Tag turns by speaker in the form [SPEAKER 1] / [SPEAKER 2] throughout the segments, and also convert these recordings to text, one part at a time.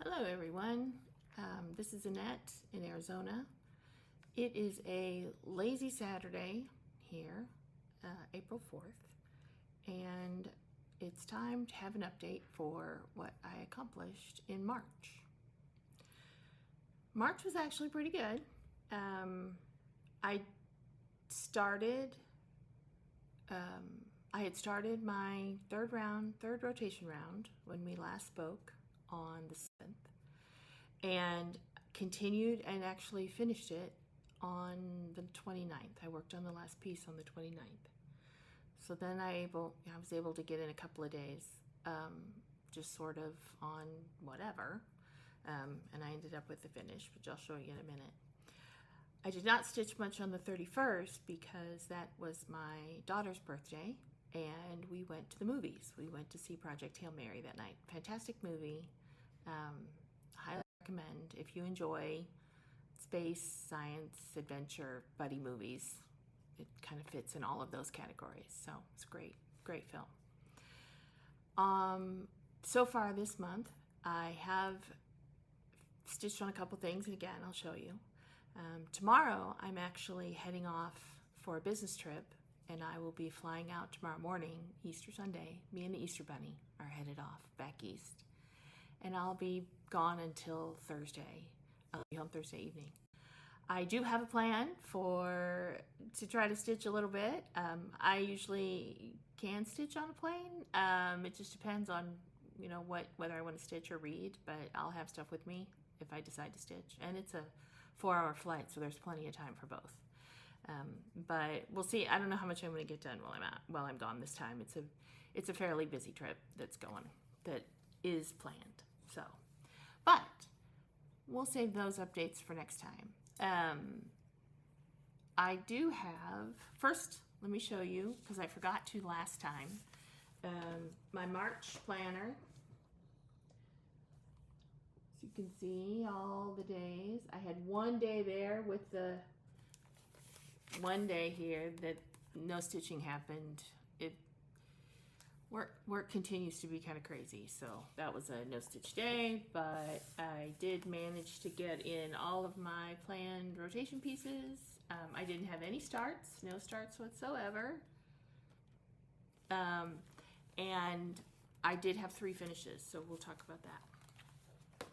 [SPEAKER 1] Hello everyone, this is Annette in Arizona. It is a lazy Saturday here, April 4th, and it's time to have an update for what I accomplished in March. March was actually pretty good. I had started my third rotation round when we last spoke on the 7th, and continued and actually finished it on the 29th. I worked on the last piece on the 29th. So then I was able to get in a couple of days, just sort of on whatever, and I ended up with the finish, which I'll show you in a minute. I did not stitch much on the 31st because that was my daughter's birthday, and we went to the movies. We went to see Project Hail Mary that night. Fantastic movie. Highly recommend if you enjoy space, science, adventure, buddy movies. It kind of fits in all of those categories. So it's a great film. So far this month, I have stitched on a couple things, and again, I'll show you. Tomorrow, I'm actually heading off for a business trip, and I will be flying out tomorrow morning, Easter Sunday. Me and the Easter Bunny are headed off back east, and I'll be gone until Thursday. I'll be home Thursday evening. I do have a plan to try to stitch a little bit. I usually can stitch on a plane. It just depends on whether I want to stitch or read, but I'll have stuff with me if I decide to stitch. And it's a 4-hour flight, so there's plenty of time for both. But we'll see. I don't know how much I'm going to get done while I'm gone this time. It's a fairly busy trip that is planned. So, but we'll save those updates for next time. I do have, first, let me show you, because I forgot to last time, my March planner. So you can see all the days. I had one day there with the one day here that no stitching happened. Work continues to be kind of crazy, so that was a no stitch day, but I did manage to get in all of my planned rotation pieces. I didn't have any starts, no starts whatsoever, and I did have 3 finishes, so we'll talk about that.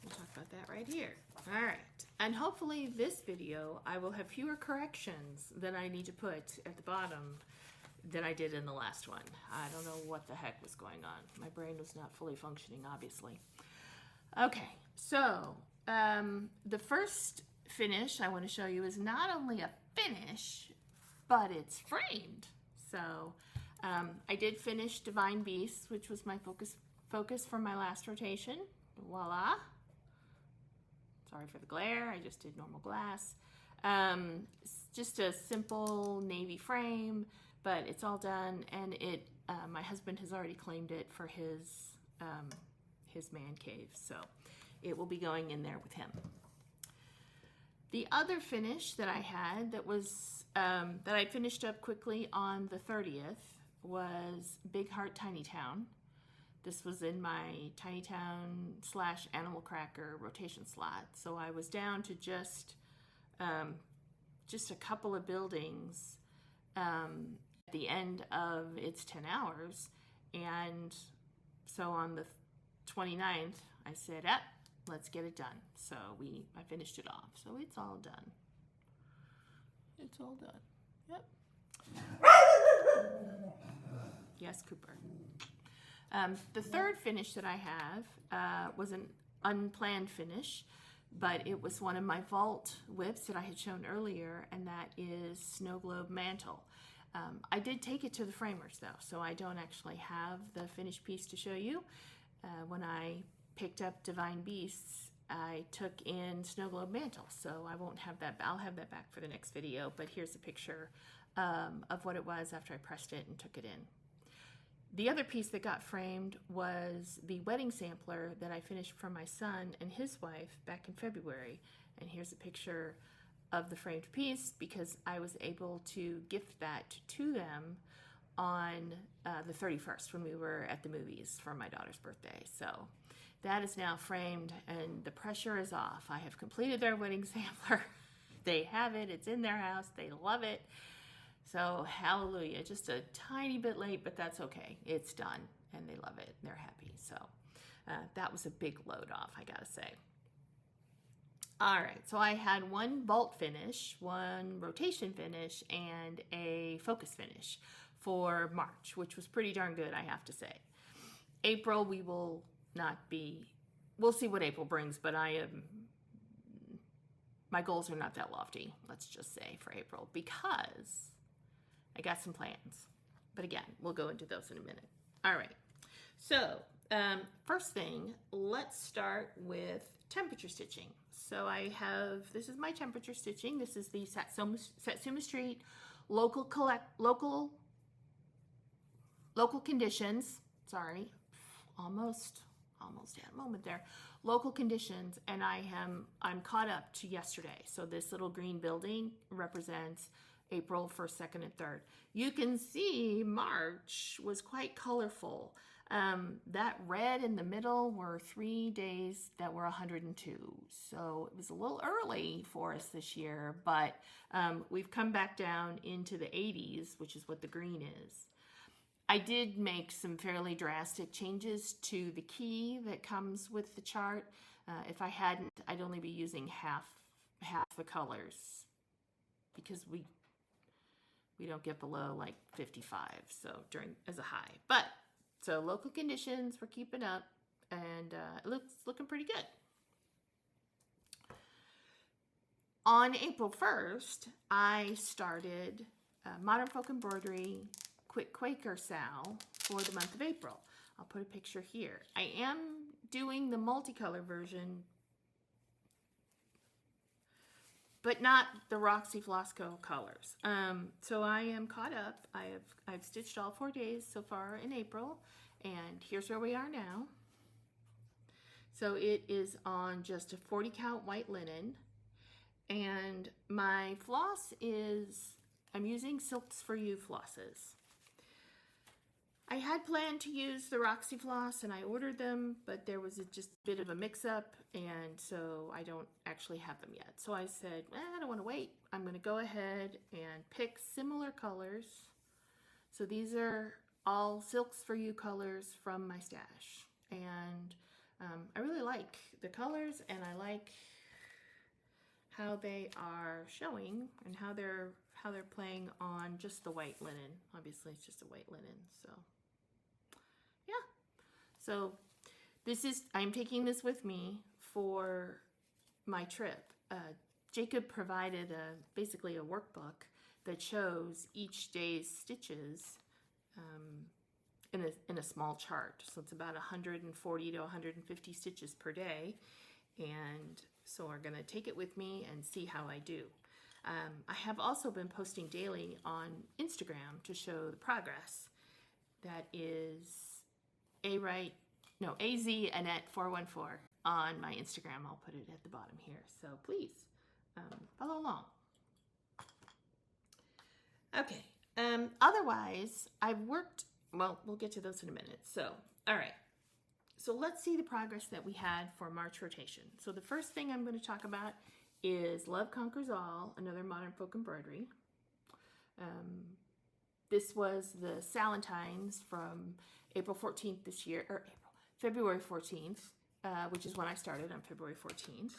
[SPEAKER 1] We'll talk about that right here. All right, and hopefully this video I will have fewer corrections than I need to put at the bottom than I did in the last one. I don't know what the heck was going on. My brain was not fully functioning, obviously. Okay, so the first finish I want to show you is not only a finish, but it's framed. So I did finish Divine Beasts, which was my focus for my last rotation. Voila. Sorry for the glare, I just did normal glass. It's just a simple navy frame, but it's all done, and my husband has already claimed it for his man cave, so it will be going in there with him. The other finish that I had that I finished up quickly on the 30th was Big Heart Tiny Town. This was in my Tiny Town / Animal Cracker rotation slot, so I was down to just a couple of buildings at the end of its 10 hours, and so on the 29th I said, let's get it done. So I finished it off, so it's all done. It's all done. Yep. Yes, Cooper. The third finish that I have was an unplanned finish, but it was one of my vault whips that I had shown earlier, and that is Snow Globe Mantle. I did take it to the framers though, so I don't actually have the finished piece to show you. When I picked up Divine Beasts, I took in Snow Globe Mantle, so I won't have that. I'll have that back for the next video, but here's a picture of what it was after I pressed it and took it in. The other piece that got framed was the wedding sampler that I finished for my son and his wife back in February, and here's a picture of the framed piece because I was able to gift that to them on the 31st when we were at the movies for my daughter's birthday. So that is now framed and the pressure is off. I have completed their wedding sampler. They have it. It's in their house. They love it. So hallelujah. Just a tiny bit late, but that's okay. It's done and they love it. They're happy. So that was a big load off, I gotta say. All right, so I had one bolt finish, one rotation finish, and a focus finish for March, which was pretty darn good, I have to say. April, we will not be, we'll see what April brings, but my goals are not that lofty, let's just say, for April, because I got some plans. But again, we'll go into those in a minute. All right, so first thing, let's start with temperature stitching. So I have, this is my temperature stitching. This is the Satsuma Street local conditions. Sorry, almost had a moment there. Local conditions, and I'm caught up to yesterday. So this little green building represents April 1st, 2nd, and 3rd. You can see March was quite colorful. That red in the middle were 3 days that were 102. So it was a little early for us this year, but we've come back down into the 80s, which is what the green is. I did make some fairly drastic changes to the key that comes with the chart. If I hadn't, I'd only be using half the colors because we don't get below like 55, so as a high. But so local conditions, we're keeping up, and it looking pretty good. On April 1st, I started Modern Folk Embroidery Quick Quaker Sal for the month of April. I'll put a picture here. I am doing the multicolor version, but not the Roxy Flosco colors. So I am caught up. I've stitched all 4 days so far in April, and here's where we are now. So it is on just a 40 count white linen, and my floss is, I'm using Silks for You flosses. I had planned to use the Roxy floss and I ordered them, but there was just a bit of a mix-up, and so I don't actually have them yet. So I said, I don't want to wait. I'm going to go ahead and pick similar colors. So these are all Silks for You colors from my stash, and I really like the colors, and I like how they are showing and how they're playing on just the white linen. Obviously, it's just a white linen, so. Yeah, so I'm taking this with me for my trip. Jacob provided basically a workbook that shows each day's stitches in a small chart. So it's about 140 to 150 stitches per day. And so we're gonna take it with me and see how I do. I have also been posting daily on Instagram to show the progress. That is AZ Annette 414 on my Instagram. I'll put it at the bottom here. So please follow along. Okay. Otherwise, I've worked, well, we'll get to those in a minute. So, all right. So let's see the progress that we had for March rotation. So the first thing I'm going to talk about is Love Conquers All, another Modern Folk Embroidery. This was the Salentines from April 14th this year, or February 14th, which is when I started on February 14th.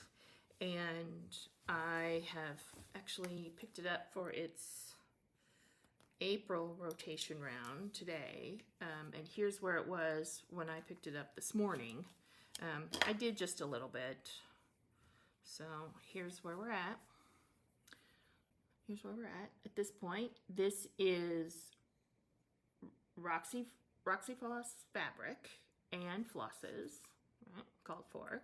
[SPEAKER 1] And I have actually picked it up for its April rotation round today. And here's where it was when I picked it up this morning. I did just a little bit. So here's where we're at. Here's where we're at this point. This is Roxy Floss fabric and flosses, right, called for.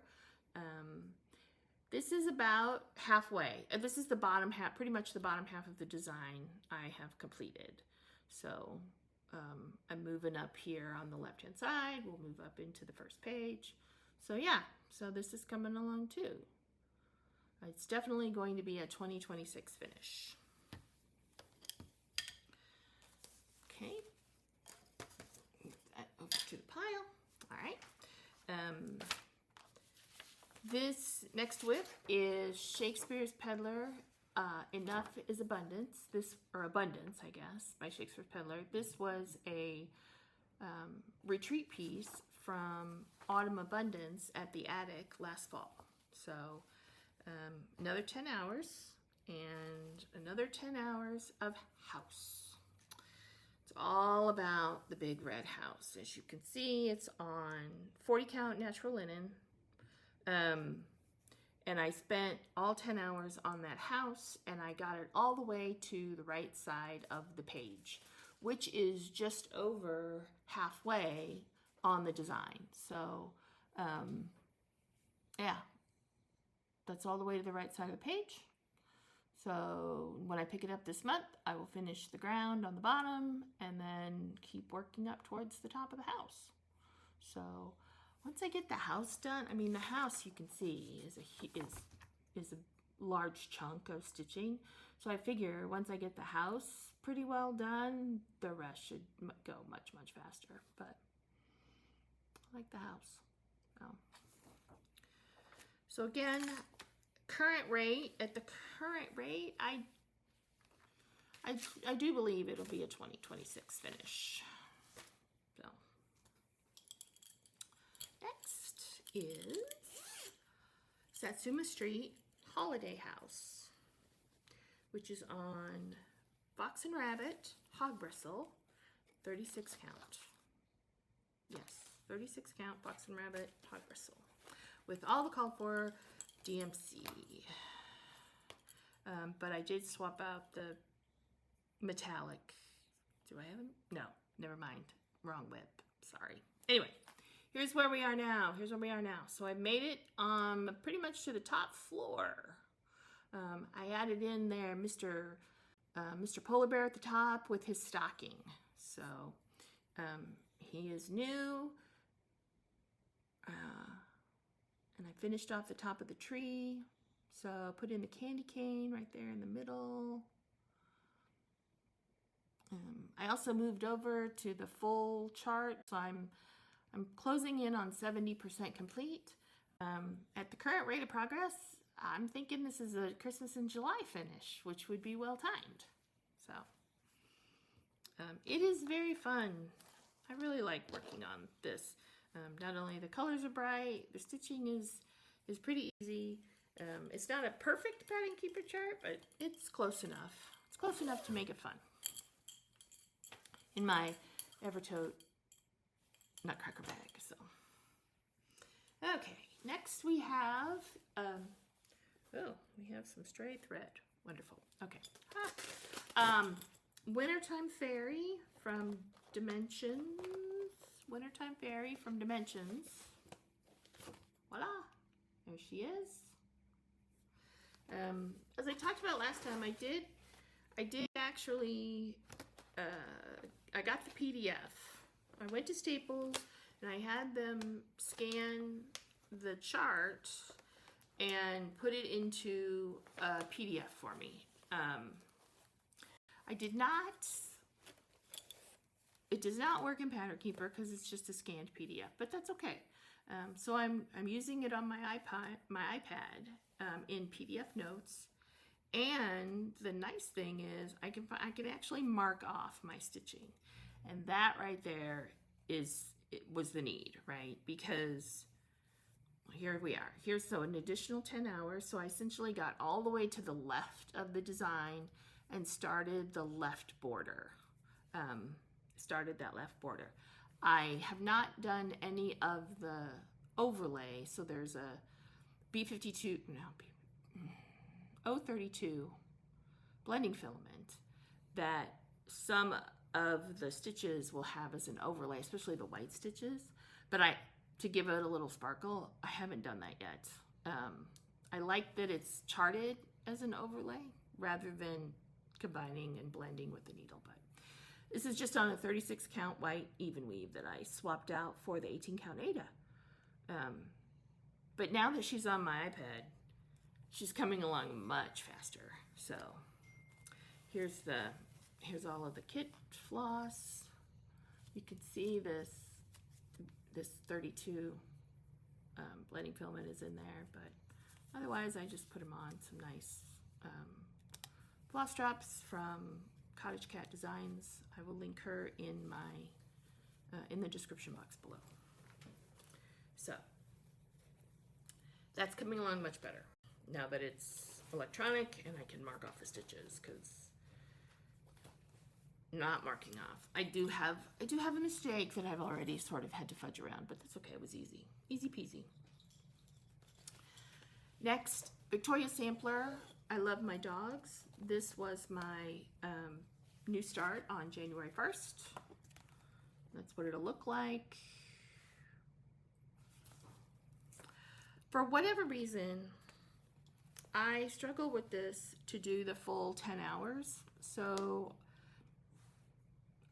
[SPEAKER 1] This is about halfway. This is the bottom half, pretty much the bottom half of the design I have completed. So I'm moving up here on the left-hand side. We'll move up into the first page. So yeah, so this is coming along too. It's definitely going to be a 2026 finish. Okay, to the pile. All right. This next WIP is Shakespeare's Peddler, Enough is Abundance. Abundance, I guess, by Shakespeare's Peddler. This was a retreat piece from Autumn Abundance at the Attic last fall. So another 10 hours and another 10 hours of house. It's all about the big red house. As you can see, it's on 40 count natural linen. And I spent all 10 hours on that house, and I got it all the way to the right side of the page, which is just over halfway on the design. So, yeah, that's all the way to the right side of the page. So when I pick it up this month, I will finish the ground on the bottom and then keep working up towards the top of the house. So once I get the house done, I mean, the house you can see is a large chunk of stitching. So I figure once I get the house pretty well done, the rest should go much, much faster. But I like the house. So again, at the current rate, I do believe it'll be a 2026 finish. So next is Satsuma Street Holiday House, which is on Fox and Rabbit Hog Bristle, 36 count. Yes, 36 count Fox and Rabbit Hog Bristle, with all the called for DMC. But I did swap out the metallic. Do I have them? No, never mind. Wrong WIP. Sorry. Anyway, here's where we are now. So I made it pretty much to the top floor. I added in there Mr. Polar Bear at the top with his stocking. So he is new. And I finished off the top of the tree. So I put in the candy cane right there in the middle. I also moved over to the full chart. So I'm closing in on 70% complete. At the current rate of progress, I'm thinking this is a Christmas in July finish, which would be well timed. So it is very fun. I really like working on this. Not only the colors are bright, the stitching is pretty easy. It's not a perfect pattern keeper chart, but it's close enough. It's close enough to make it fun. In my Evertote Nutcracker bag. So, okay. Next we have we have some stray thread. Wonderful. Okay. Wintertime Fairy from Dimensions. Wintertime Fairy from Dimensions. Voila. There she is. As I talked about last time, I did actually, I got the PDF. I went to Staples and I had them scan the chart and put it into a PDF for me. It does not work in Pattern Keeper because it's just a scanned PDF, but that's okay. So I'm using it on my iPad in PDF notes, and the nice thing is I can actually mark off my stitching, and that right there was the need, right? Because here we are. Here's an additional 10 hours. So I essentially got all the way to the left of the design and started the left border. Started that left border. I have not done any of the overlay. So there's a B52, no, 032 blending filament that some of the stitches will have as an overlay, especially the white stitches. But to give it a little sparkle, I haven't done that yet. I like that it's charted as an overlay rather than combining and blending with the needle. But this is just on a 36 count white even weave that I swapped out for the 18 count Ada. But now that she's on my iPad, she's coming along much faster. So here's all of the kit floss. You can see this this 32 blending filament is in there, but otherwise I just put them on some nice floss drops from Cottage Cat Designs. I will link her in my in the description box below. So that's coming along much better now that it's electronic and I can mark off the stitches, because not marking off. I do have a mistake that I've already sort of had to fudge around, but that's okay. It was easy peasy. Next, Victoria Sampler. I love my dogs. This was my new start on January 1st. That's what it'll look like. For whatever reason, I struggle with this to do the full 10 hours. So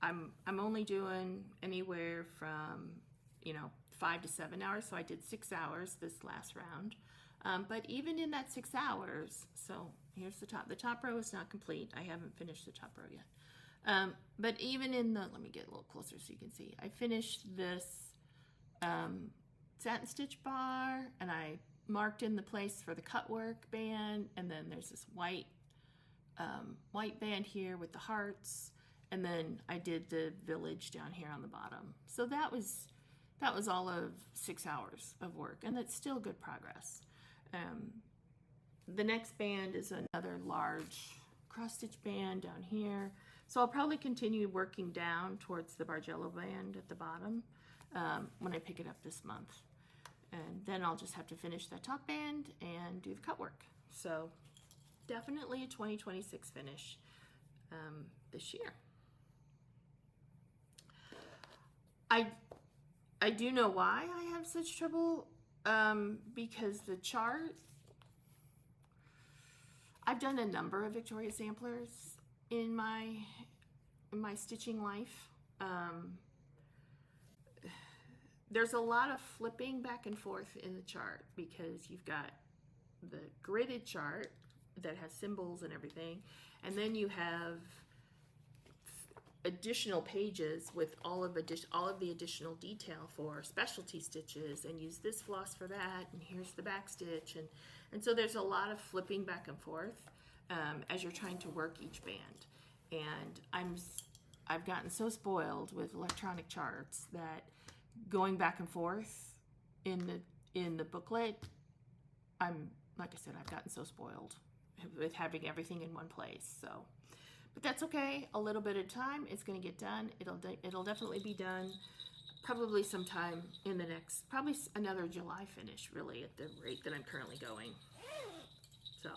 [SPEAKER 1] I'm only doing anywhere from, 5 to 7 hours. So I did 6 hours this last round. But even in that 6 hours, so here's the top. The top row is not complete. I haven't finished the top row yet. But even in the, let me get a little closer so you can see. I finished this satin stitch bar, and I marked in the place for the cut work band, and then there's this white band here with the hearts, and then I did the village down here on the bottom. So that was all of 6 hours of work, and that's still good progress. The next band is another large cross stitch band down here. So I'll probably continue working down towards the Bargello band at the bottom when I pick it up this month. And then I'll just have to finish that top band and do the cut work. So definitely a 2026 finish this year. I do know why I have such trouble, because the chart, I've done a number of Victoria samplers in my stitching life. There's a lot of flipping back and forth in the chart, because you've got the gridded chart that has symbols and everything, and then you have additional pages with all of the additional detail for specialty stitches, and use this floss for that, and here's the back stitch, and so there's a lot of flipping back and forth as you're trying to work each band. And I've gotten so spoiled with electronic charts that going back and forth in the booklet, like I said, I've gotten so spoiled with having everything in one place. So, but that's okay. A little bit of time, it's going to get done. It'll definitely be done probably sometime in the next, probably another July finish, really, at the rate that I'm currently going. So,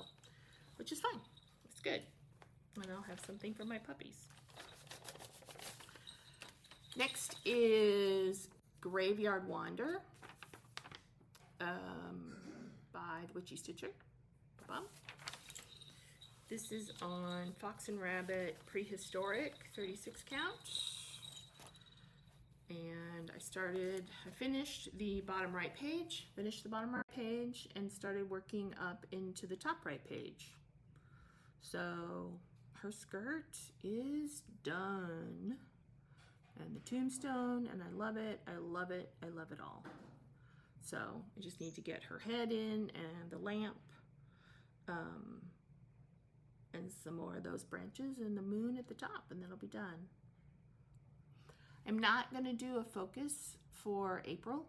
[SPEAKER 1] which is fine. It's good. And I'll have something for my puppies. Next is Graveyard Wander by the Witchy Stitcher. This is on Fox and Rabbit Prehistoric 36 count. And I finished the bottom right page, and started working up into the top right page. So her skirt is done. And the tombstone, and I love it, I love it, I love it all. So I just need to get her head in, and the lamp, and some more of those branches, and the moon at the top, and then it'll be done. I'm not going to do a focus for April.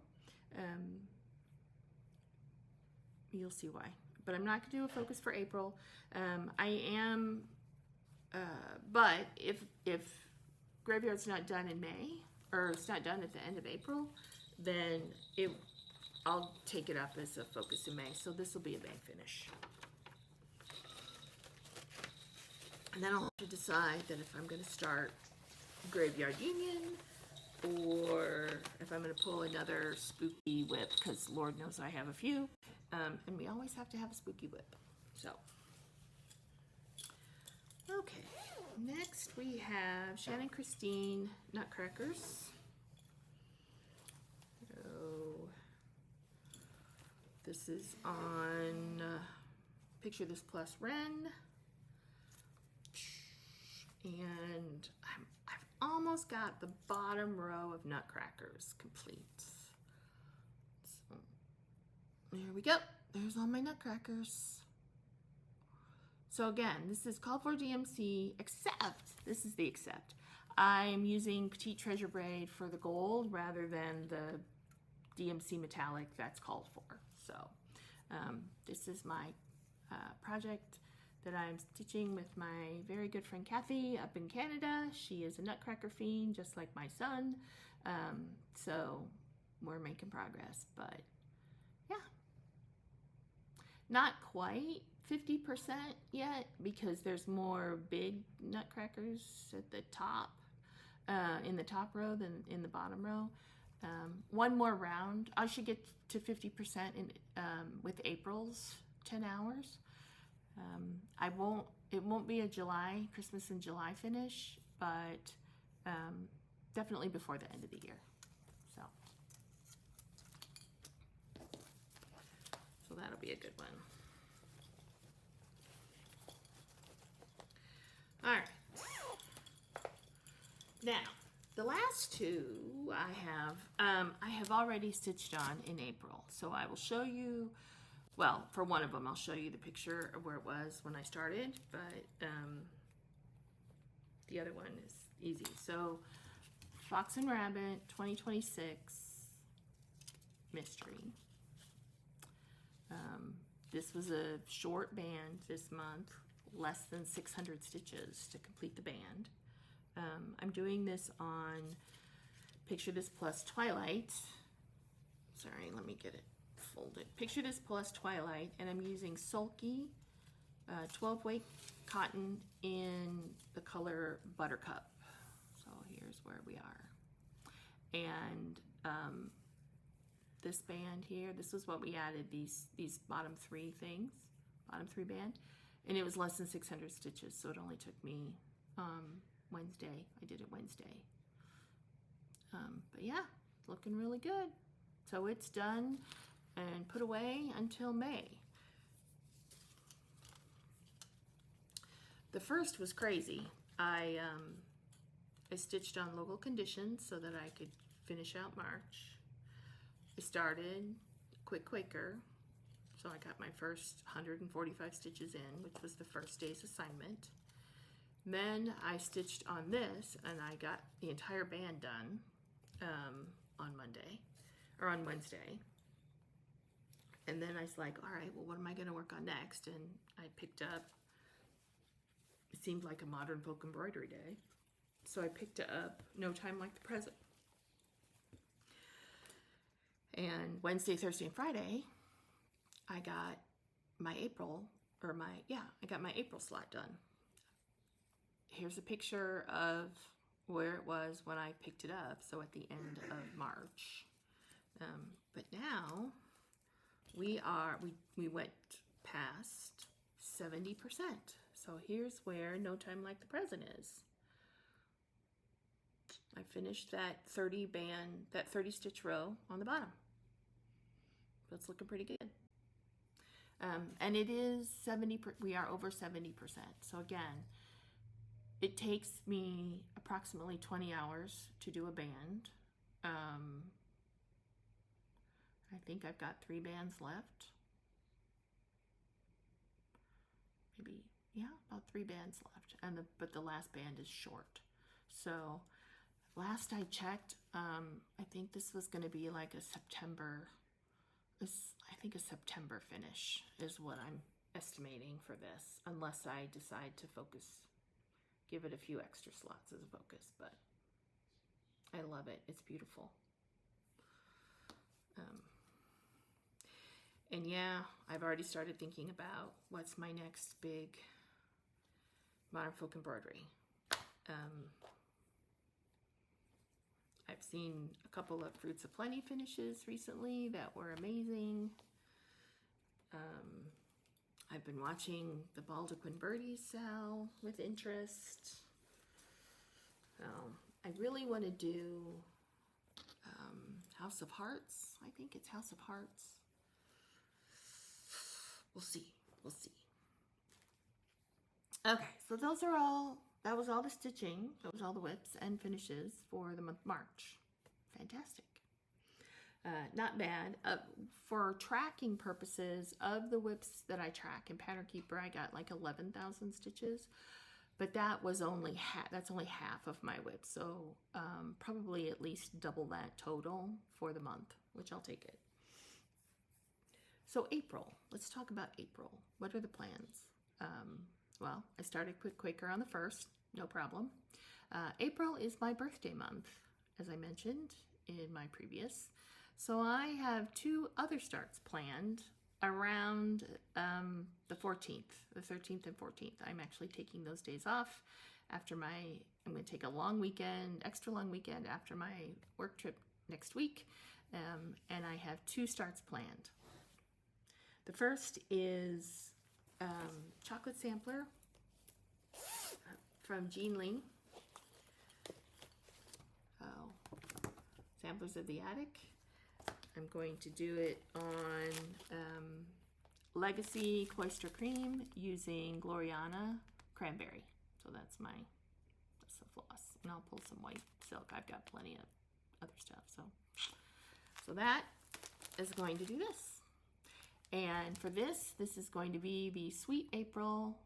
[SPEAKER 1] You'll see why. But I'm not going to do a focus for April. I am, but if Graveyard's not done in May, or it's not done at the end of April, then I'll take it up as a focus in May. So this will be a May finish. And then I'll have to decide that if I'm going to start Graveyard Union, or if I'm going to pull another spooky whip, because Lord knows I have a few, and we always have to have a spooky whip. So, okay. Next we have Shannon Christine Nutcrackers. So this is on Picture This Plus Ren. And I've almost got the bottom row of Nutcrackers complete. we go. There's all my nutcrackers. So again, this is called for DMC, except, this is the except. I'm using Petite Treasure braid for the gold rather than the DMC metallic that's called for. So this is my project that I'm stitching with my very good friend Kathy up in Canada. She is a nutcracker fiend, just like my son. So we're making progress, but yeah. Not quite 50% yet because there's more big nutcrackers at the top, in the top row than in the bottom row. One more round. I should get to 50% in with April's 10 hours. It won't be a July, Christmas in July finish, but definitely before the end of the year. So that'll be a good one. All right. Now, the last two I have already stitched on in April. So I will show you, well, for one of them, I'll show you the picture of where it was when I started, but the other one is easy. So Fox and Rabbit 2026 Mystery. This was a short band this month, less than 600 stitches to complete the band. I'm doing this on Picture This Plus Twilight. Sorry, let me get it folded. Picture This Plus Twilight, and I'm using Sulky 12-weight cotton in the color Buttercup. So here's where we are. And this band here, this was what we added, these bottom three things, bottom three band, and it was less than 600 stitches, so it only took me Wednesday. I did it Wednesday. But yeah, looking really good. So it's done and put away until May. The first was crazy. I stitched on local conditions so that I could finish out March. I started quick Quaker, so I got my first 145 stitches in, which was the first day's assignment. Then I stitched on this, and I got the entire band done on Monday, or on Wednesday. And then I was like, all right, well, what am I going to work on next? And I picked up, it seemed like a modern folk embroidery day, so I picked up No Time Like the Present. And Wednesday, Thursday, and Friday, I got my April slot done. Here's a picture of where it was when I picked it up, so at the end of March. But now we went past 70%. So here's where No Time Like the Present is. I finished that 30 stitch row on the bottom. So it's looking pretty good. And it is 70%, we are over 70%. So again, it takes me approximately 20 hours to do a band. I think I've got 3 bands left. Maybe, yeah, about 3 bands left. But the last band is short. So last I checked, I think this was going to be like a September finish is what I'm estimating for this, unless I decide to give it a few extra slots as a focus, but I love it. It's beautiful. And yeah, I've already started thinking about what's my next big modern folk embroidery. I've seen a couple of Fruits of Plenty finishes recently that were amazing. I've been watching the Baldequin Birdies sell with interest. I really want to do House of Hearts. I think it's House of Hearts. We'll see. We'll see. Okay, so that was all the stitching. That was all the whips and finishes for the month of March. Fantastic. not bad. For tracking purposes of the whips that I track in Pattern Keeper, I got like 11,000 stitches, but that was only that's only half of my whip. So probably at least double that total for the month, which I'll take it. So April, let's talk about April. What are the plans? Well, I started Quaker on the 1st, no problem. April is my birthday month, as I mentioned in my previous. So I have 2 other starts planned around the 14th, the 13th and 14th. I'm actually taking those days off after I'm going to take a long weekend, extra long weekend after my work trip next week. And I have 2 starts planned. The first is Chocolate Sampler from Jean Lee. Samplers of the Attic. I'm going to do it on Legacy Cloister Cream using Gloriana Cranberry. So that's the floss. And I'll pull some white silk. I've got plenty of other stuff. So that is going to do this. And for this is going to be the Sweet April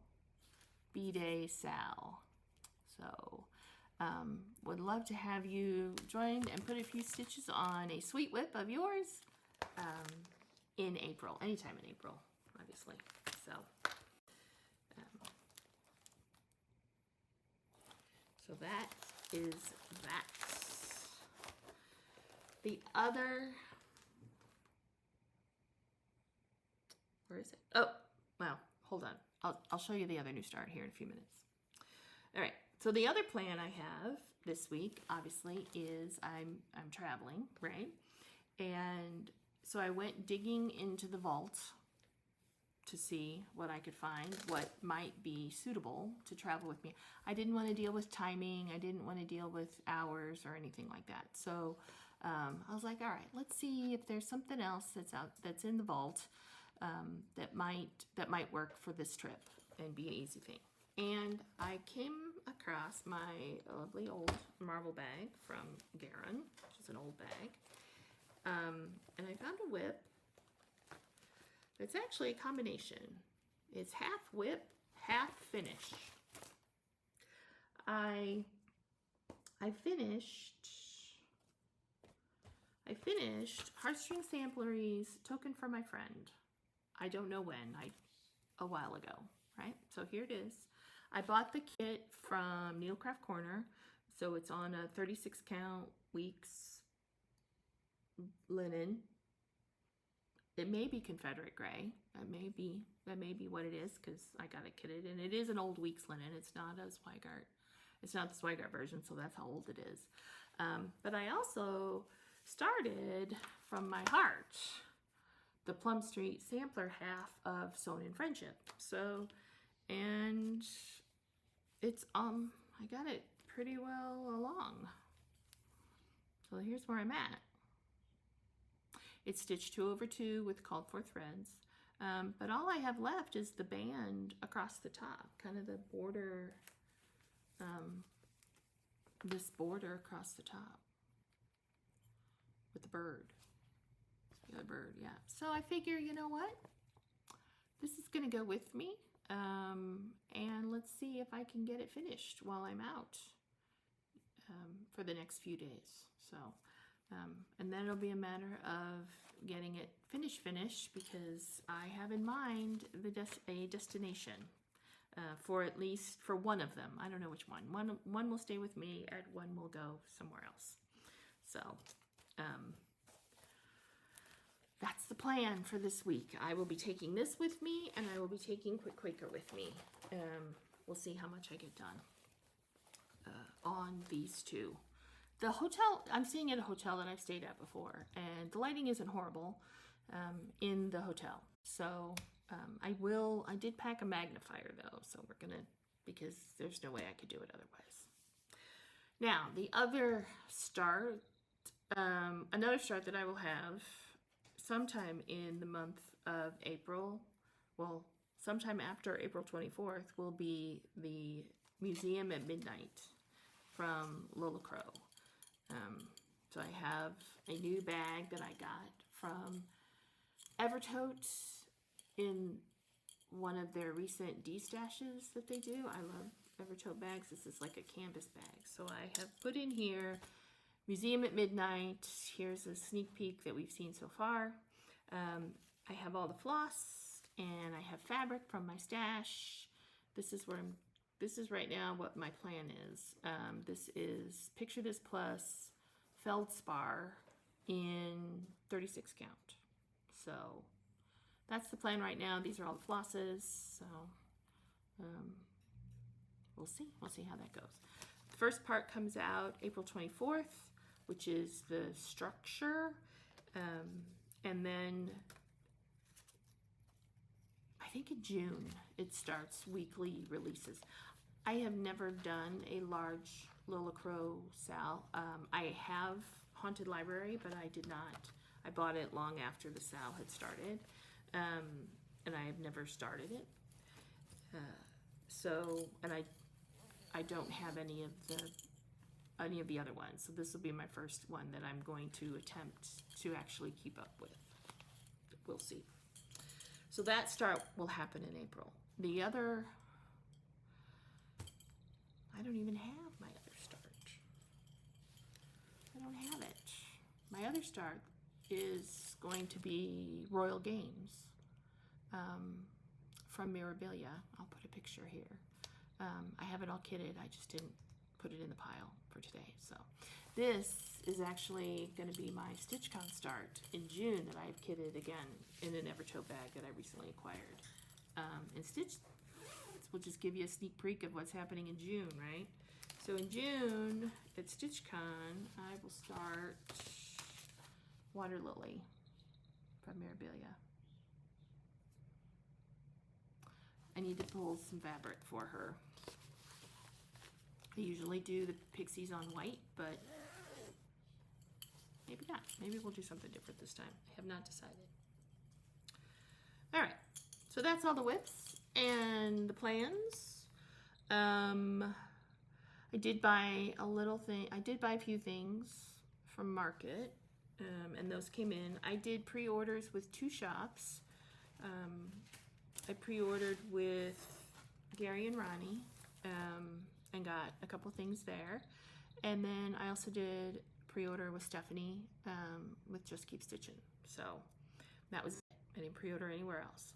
[SPEAKER 1] B-Day Sal. So would love to have you join and put a few stitches on a sweet whip of yours in April, anytime in April, obviously. So that is that. The other, where is it? Oh, well, hold on. I'll show you the other new start here in a few minutes. All right. So the other plan I have this week, obviously, is I'm traveling, right? And so I went digging into the vault to see what I could find, what might be suitable to travel with me. I didn't want to deal with timing. I didn't want to deal with hours or anything like that. So I was like, all right, let's see if there's something else that's in the vault that might work for this trip and be an easy thing. And I came across my lovely old marble bag from Garin, which is an old bag. And I found a whip that's actually a combination. It's half whip, half finish. I finished Heartstring Samplery's Token for My Friend. I don't know when, a while ago, right? So here it is. I bought the kit from Needlecraft Corner, so it's on a 36 count weeks linen. It may be Confederate gray. That may be what it is because I got it kitted, and it is an old weeks linen. It's not a Zweigart. It's not the Zweigart version, so that's how old it is. But I also started from my heart the Plum Street sampler half of Sewn in Friendship. So, and it's I got it pretty well along. So here's where I'm at. It's stitched 2/2 with called for threads, but all I have left is the band across the top, kind of the border, this border across the top with the bird. The bird, yeah. So I figure, you know what? This is going to go with me, and let's see if I can get it finished while I'm out for the next few days. So, and then it'll be a matter of getting it finished because I have in mind a destination for at least for one of them. I don't know which one. One will stay with me, and one will go somewhere else. So, that's the plan for this week. I will be taking this with me, and I will be taking Quaker with me. We'll see how much I get done on these two. The hotel, I'm staying at a hotel that I've stayed at before, and the lighting isn't horrible in the hotel. So I did pack a magnifier though, so we're gonna, because there's no way I could do it otherwise. Now, the other start, another start that I will have sometime in the month of April, well, sometime after April 24th, will be the Museum at Midnight from Lola Crow. So I have a new bag that I got from Evertote in one of their recent D-stashes that they do. I love Evertote bags. This is like a canvas bag. So I have put in here Museum at Midnight. Here's a sneak peek that we've seen so far. I have all the floss, and I have fabric from my stash. This is right now what my plan is. This is Picture This Plus Feldspar in 36 count. So that's the plan right now. These are all the flosses. So we'll see how that goes. The first part comes out April 24th, which is the structure. And then I think in June it starts weekly releases. I have never done a large Lola Crow sal. I have Haunted Library, but I did not. I bought it long after the sal had started, and I have never started it. And I don't have any of the other ones. So this will be my first one that I'm going to attempt to actually keep up with. We'll see. So that start will happen in April. The other, I don't even have my other start. I don't have it. My other start is going to be Royal Games from Mirabilia. I'll put a picture here. I have it all kitted. I just didn't put it in the pile for today. So this is actually going to be my StitchCon start in June that I've kitted again in an Evertote bag that I recently acquired. And Stitch will just give you a sneak peek of what's happening in June, right? So in June at StitchCon, I will start Water Lily from Mirabilia. I need to pull some fabric for her. I usually do the pixies on white, but maybe not. Maybe we'll do something different this time. I have not decided. All right, so that's all the whips and the plans. I did buy a little thing. I did buy a few things from Market, and those came in. I did pre-orders with 2 shops. I pre-ordered with Gary and Ronnie, and got a couple things there. And then I also did pre-order with Stephanie, with Just Keep Stitching. So that was it. I didn't pre-order anywhere else.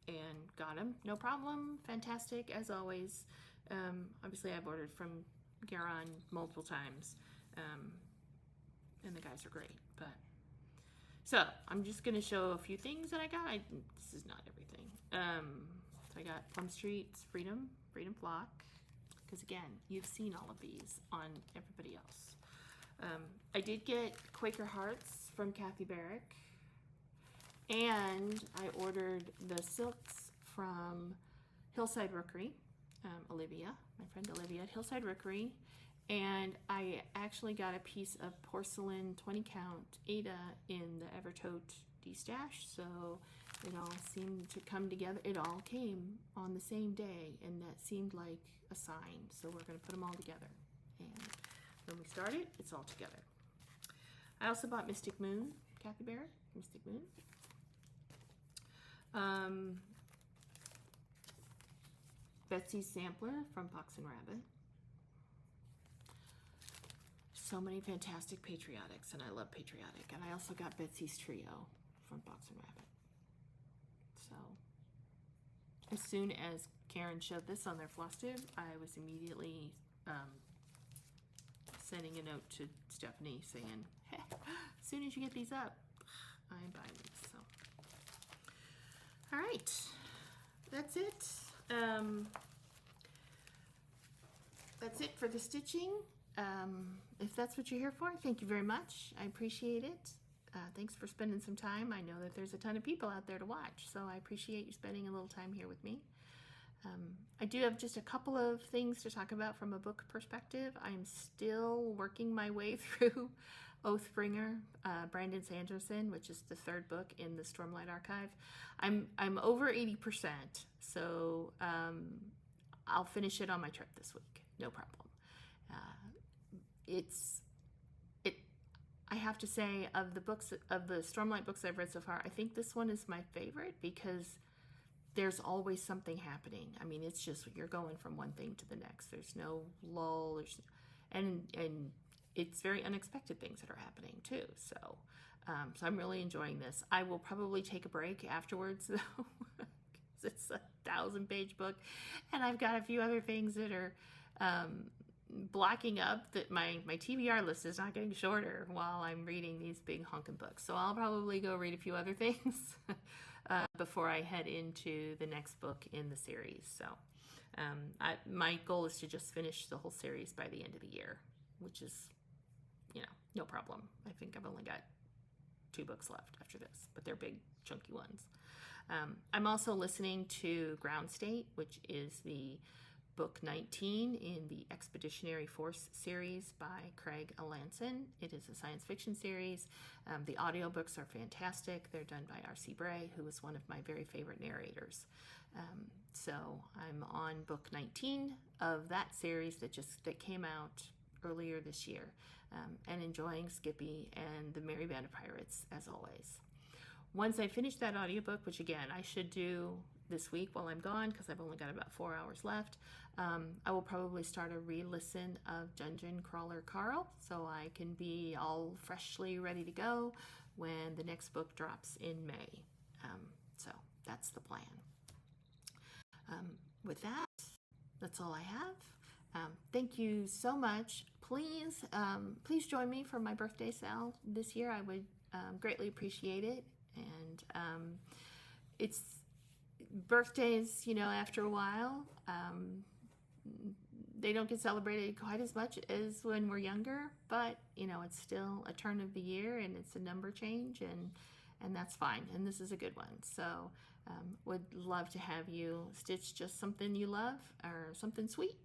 [SPEAKER 1] And got them, no problem, fantastic as always. Obviously I've ordered from Garon multiple times, and the guys are great. But so I'm just gonna show a few things that I got. This is not everything. So I got Plum Street's Freedom Flock, because again, you've seen all of these on everybody else. I did get Quaker Hearts from Kathy Barrick, and I ordered the silks from Hillside Rookery, Olivia, my friend Olivia at Hillside Rookery, and I actually got a piece of porcelain 20 count Ada in the Evertote D-stash, so it all seemed to come together. It all came on the same day, and that seemed like a sign, so we're going to put them all together. And when we start it, it's all together. I also bought Mystic Moon, Kathy Barrett, Mystic Moon. Betsy's Sampler from Box and Rabbit. So many fantastic patriotics, and I love patriotic. And I also got Betsy's Trio from Box and Rabbit. So as soon as Karen showed this on their FlossTube, I was immediately sending a note to Stephanie saying, hey, as soon as you get these up, I'm buying these. So, all right, that's it. That's it for the stitching. If that's what you're here for, thank you very much. I appreciate it. Thanks for spending some time. I know that there's a ton of people out there to watch, so I appreciate you spending a little time here with me. I do have just a couple of things to talk about from a book perspective. I'm still working my way through Oathbringer, Brandon Sanderson, which is the 3rd book in the Stormlight Archive. I'm over 80%, so I'll finish it on my trip this week, no problem. I have to say, of the books, of the Stormlight books I've read so far, I think this one is my favorite because there's always something happening. I mean, it's just you're going from one thing to the next. There's no lull. And it's very unexpected things that are happening too. So, so I'm really enjoying this. I will probably take a break afterwards though, because it's a 1,000-page book, and I've got a few other things that are blocking up that my TBR list is not getting shorter while I'm reading these big honking books. So I'll probably go read a few other things before I head into the next book in the series. So my goal is to just finish the whole series by the end of the year, which is, no problem. I think I've only got 2 books left after this, but they're big, chunky ones. I'm also listening to Ground State, which is the book 19 in the Expeditionary Force series by Craig Alanson. It is a science fiction series. The audiobooks are fantastic. They're done by R.C. Bray, who is one of my very favorite narrators. So I'm on book 19 of that series that came out earlier this year, and enjoying Skippy and the Merry Band of Pirates as always. Once I finish that audiobook, which again I should do this week while I'm gone because I've only got about 4 hours left, I will probably start a re-listen of Dungeon Crawler Carl, so I can be all freshly ready to go when the next book drops in May. So that's the plan. With that, that's all I have. Thank you so much. Please join me for my birthday sale this year. I would greatly appreciate it. And it's birthdays, after a while, they don't get celebrated quite as much as when we're younger, but it's still a turn of the year and it's a number change, and that's fine. And this is a good one. So would love to have you stitch just something you love or something sweet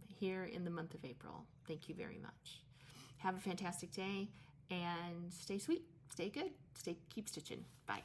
[SPEAKER 1] here in the month of April. Thank you very much. Have a fantastic day and stay sweet, stay good, keep stitching. Bye.